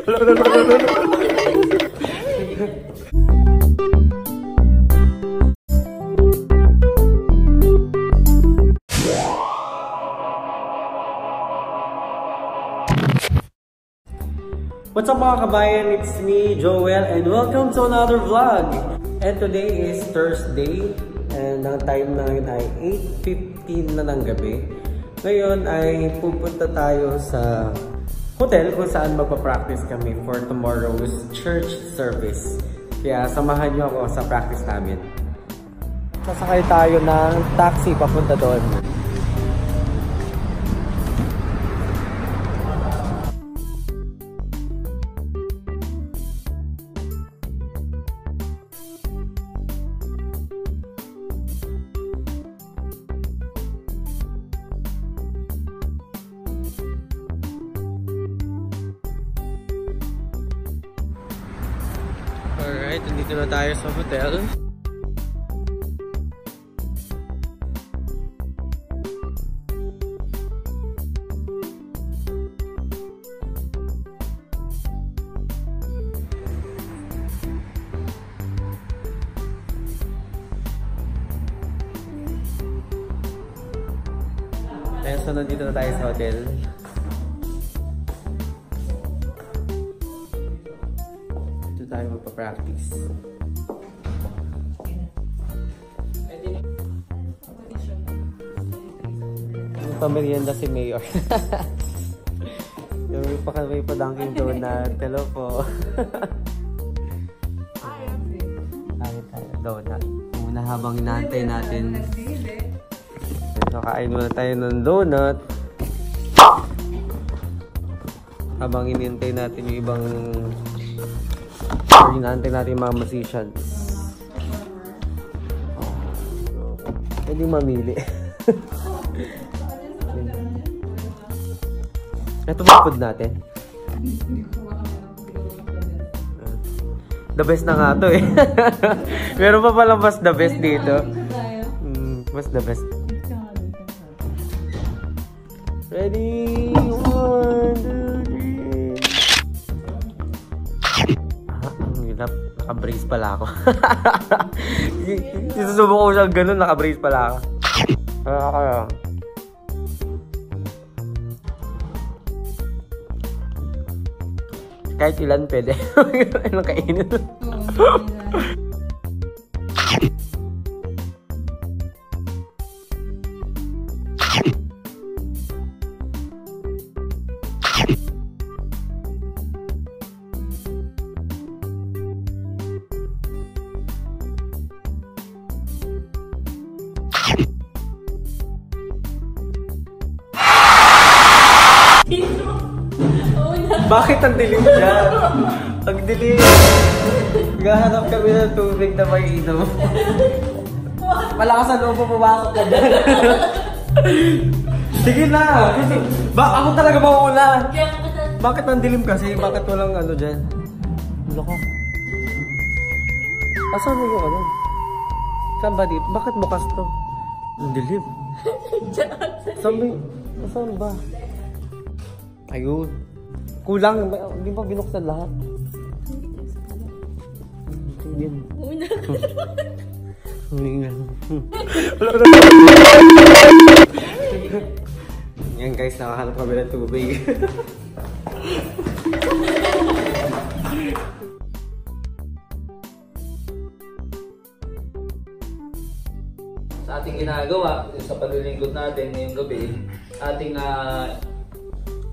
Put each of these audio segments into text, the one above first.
What's up mga kabayan? It's me, Joel, and welcome to another vlog. And today is Thursday, and ang time namin ay 8:15 na ng gabi. Ngayon ay pupunta tayo sa hotel kung saan magpa-practice kami for tomorrow's church service. Kaya samahan niyo ako sa practice namin. Sasakay tayo ng taxi papunta doon. Alright, nandito na tayo sa hotel. Ayan, so nandito na tayo sa hotel. Tayo magpa-practice. Yung pamerienda si Mayor. Yung may pa-dunking donut. Hello po. Tayo donut. Muna habang inaantay natin. So kain muna tayo ng donut. Habang inintay natin yung ibang inaantay natin yung mga musicians. Pwede mamili. Ito ba food natin? The best na nga to eh. Meron pa pala mas the best dito. Mas the best. Ready? 1, 2, 3. Naka-brace pala ako. Sinusubo ko siya ganun, naka-brace pala ako. Kahit ilan pwede. Anong kainin? Bakit ang dilim dyan? Ang dilim. Gahanap kami ng tubig na may inom. Malakas ang loob mo pumasok ka dyan. Sige na. Ako talaga mauna. Bakit ang dilim kasi? Bakit walang ano dyan? Ano ka? Asan mo yung ano? Saan ba dito? Bakit bukas to? Ang dilim. Saan ba? Ayun. Kulang, hindi pa binuksan lahat. Yan. Yan guys, nakahanap kami ng tubig. Sa ating ginagawa, sa paglilingkod natin ngayong gabi, ating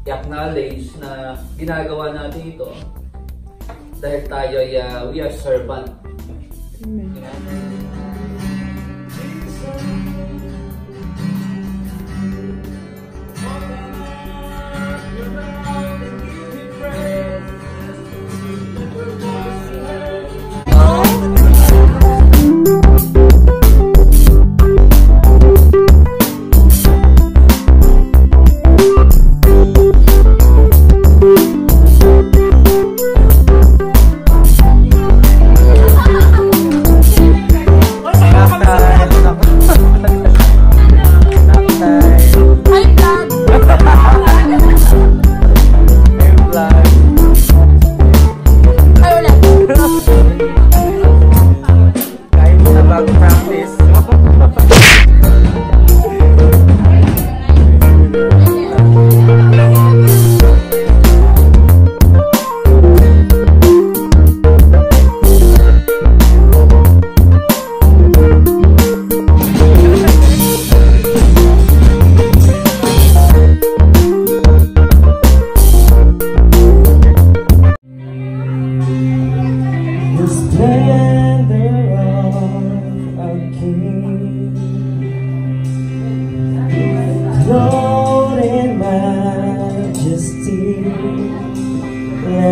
i-acknowledge na ginagawa natin ito dahil tayo ay we are servant.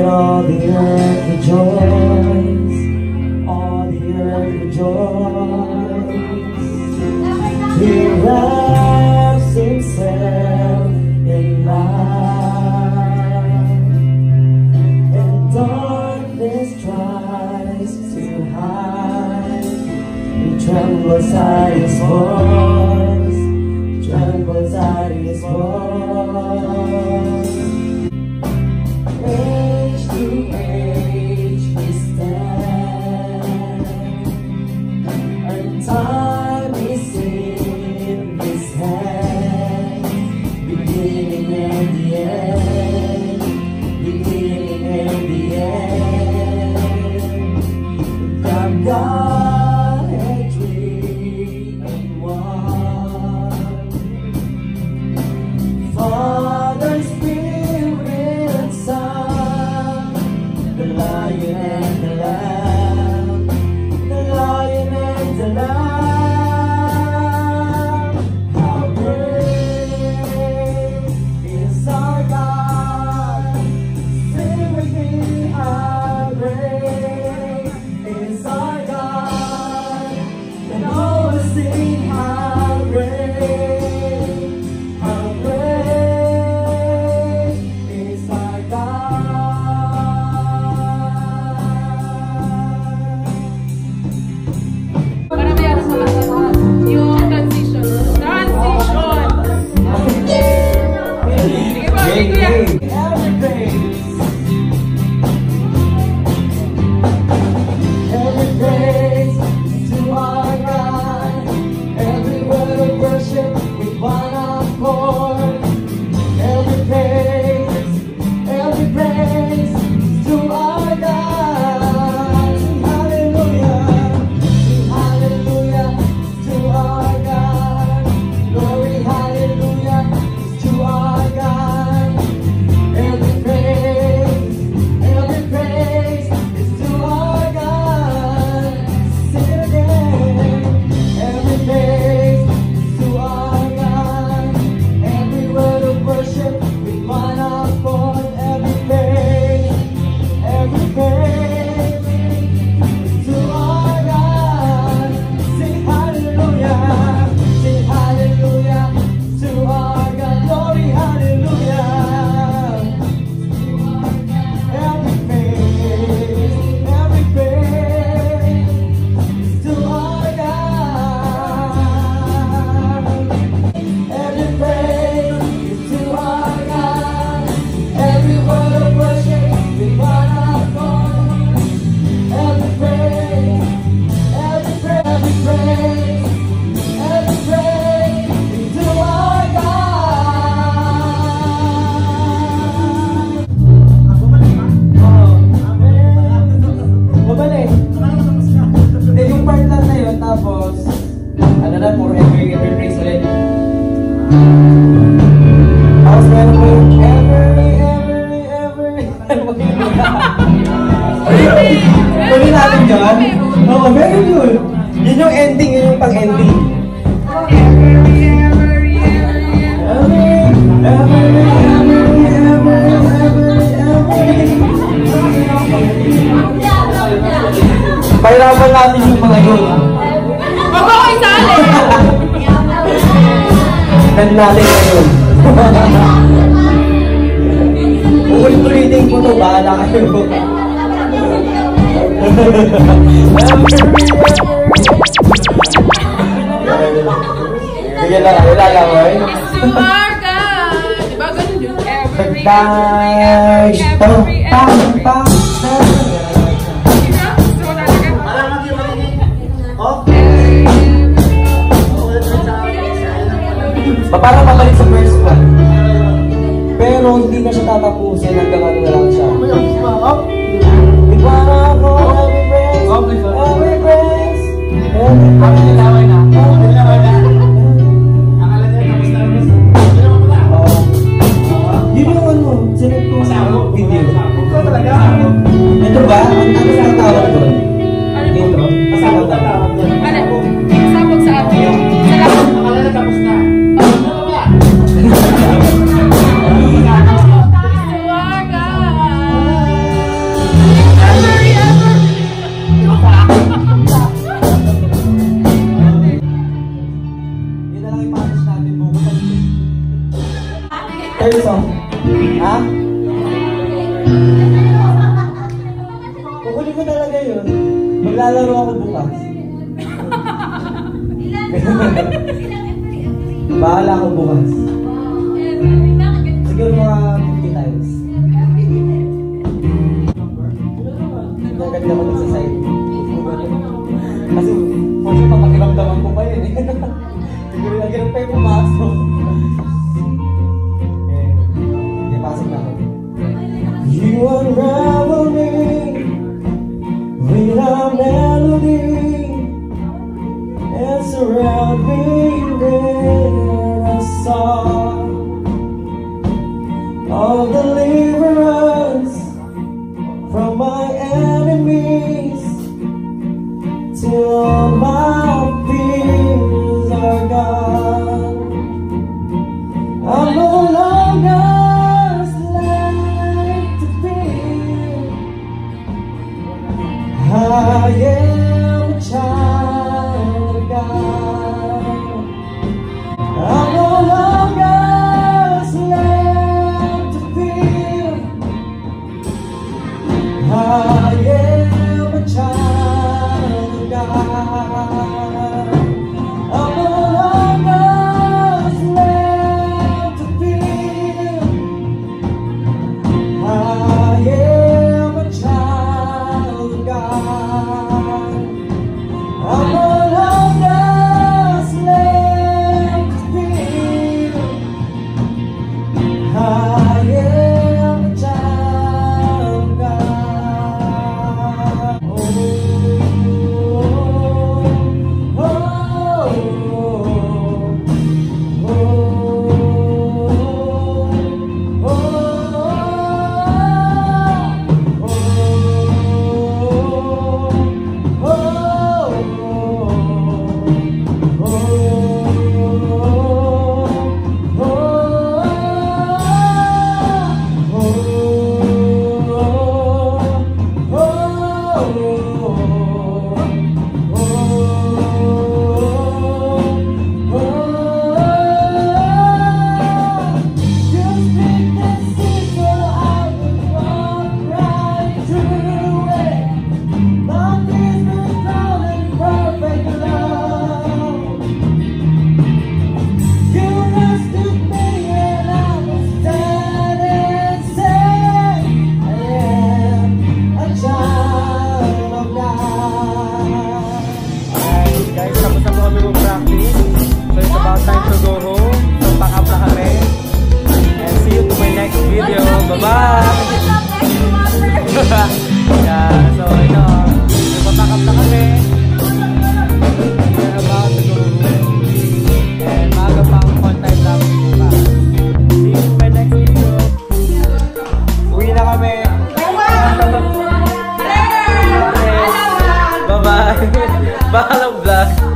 all the earth rejoice, all the earth rejoice. He wraps himself in light, and darkness tries to hide. He trembles at his voice, trembles at his voice. Age to age we stand, and time is in his hand. Beginning and the end, beginning and the end. God and three in one. Father, Spirit, and Son, the Lion and the Lamb, the Lion and the Lamb. How great is our God! Sing with me, how great is our God! And all will sing, how great, how great is our God. Para may ano sa lahat. Yung transition. Transition! Sige po, Great, kuya. great. Every praise to our God. Every word of worship with one accord. Every praise to our God. Sing hallelujah, sing hallelujah to our God. Glory, hallelujah to our God. Every praise is to our God. Sing it again. Every praise is to our God. Every word of worship with one accord. Every praise is to our God. Sing hallelujah to our God. Glory, hallelujah. Every praise to our God. Every praise is to our God. Every word of worship with one accord. Every praise is to our God. Babalik. Eh, yung part lang na yun, tapos, ano na, for every praise ulit. Tapos meron po yung Tuloy natin dyan? Oo, very good. Yun yung ending, yun yung pang-ending. Pahirapan natin yung mga yun. Huwag mo ko isali! End natin ngayon. Ulit-ulitin ko to, bahala kayo. Sige lang, ilala mo eh. To our God! Diba ganun yun? Every, Dash! Pam! Pam! Pam! Diba? So, talaga. Parang mabalik sa first one. Pero hindi na siya tatapusin hanggang ano na lang siya. Diba ako, every praise, every praise, every praise. Yun yung ano, sinip ko sa video. Ito ba? Ano sa tawag doon? Dito? Pasabog na tawag doon. Ano? Sabog sa atin. Sa lahat. Akala na tapos na. To our God! ngayon. Maglalaro ako bukas. Bahala ako bukas. Siguro mga 50 times. Naganda ko sa side. Kasi, for sure, papakiramdaman ko pa yun eh. Siguro nagirap pa yung pumasok. Okay, pasok na ako. You unravel me with a melody and surround me with a song of deliverance from my enemies till my fears are gone. I'm no longer slave to fear. I am a child of God. I'm no longer slave to fear. I am a child of God. I'm no longer slave to fear. I am a child of God. I'm no longer slave to fear. I am a child of God. Yeah, so ito, papack up na kami. We're about to go home. And maaga pa ang on-time namin bukas. See you in my next video. Uwi na kami. Bye-bye. Bye-bye. Bye-bye vlog.